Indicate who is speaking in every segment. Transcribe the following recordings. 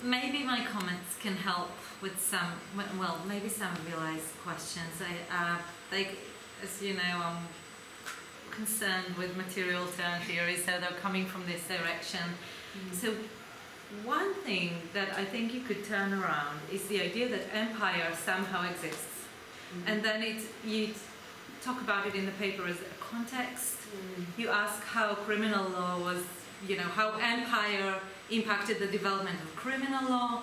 Speaker 1: maybe my comments can help with some, well, maybe some realized questions. Like, as you know, I'm concerned with material turn theory, so they're coming from this direction. So one thing that I think you could turn around is the idea that empire somehow exists. And then you talk about it in the paper as a context. You ask how criminal law was, how empire impacted the development of criminal law.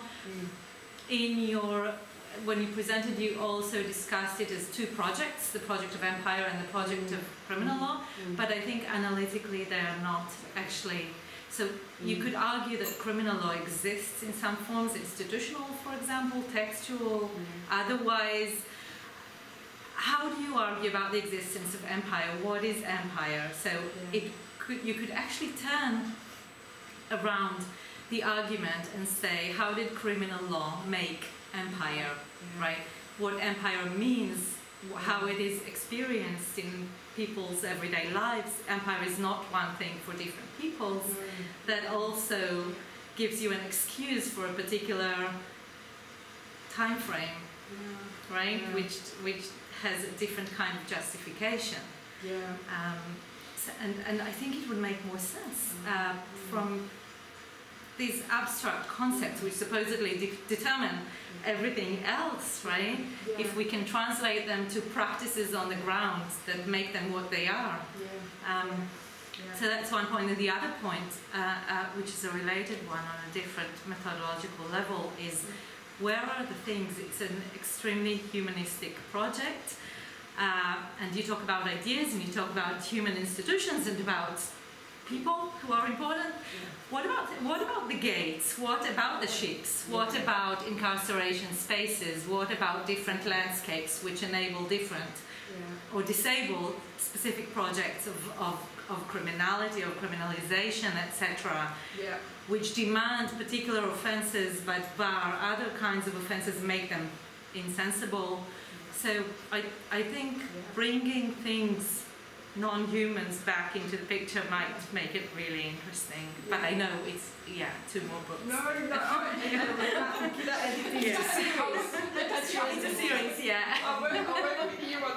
Speaker 1: When you presented, you also discussed it as two projects, the project of empire and the project of criminal law, but I think analytically they are not actually. So you could argue that criminal law exists in some forms, institutional, for example, textual, otherwise. How do you argue about the existence of empire? What is empire? So you could actually turn around the argument and say, how did criminal law make empire, right? What empire means, how it is experienced in people's everyday lives. Empire is not one thing for different peoples. That also gives you an excuse for a particular time frame, right? Which has a different kind of justification. And I think it would make more sense from these abstract concepts which supposedly determine everything else, right? If we can translate them to practices on the ground that make them what they are. So that's one point. And the other point, which is a related one on a different methodological level, is where are the things? It's an extremely humanistic project. And you talk about ideas and you talk about human institutions and about people who are important. What about the gates? What about the ships? What about incarceration spaces? What about different landscapes which enable different or disable specific projects of criminality or criminalization, etc., which demand particular offences but bar other kinds of offences, make them insensible. So I think bringing things, non-humans, back into the picture might make it really interesting. But I know it's, 2 more books.
Speaker 2: No. It's a series.
Speaker 1: It's a series, yeah.
Speaker 2: I'll work with you on that.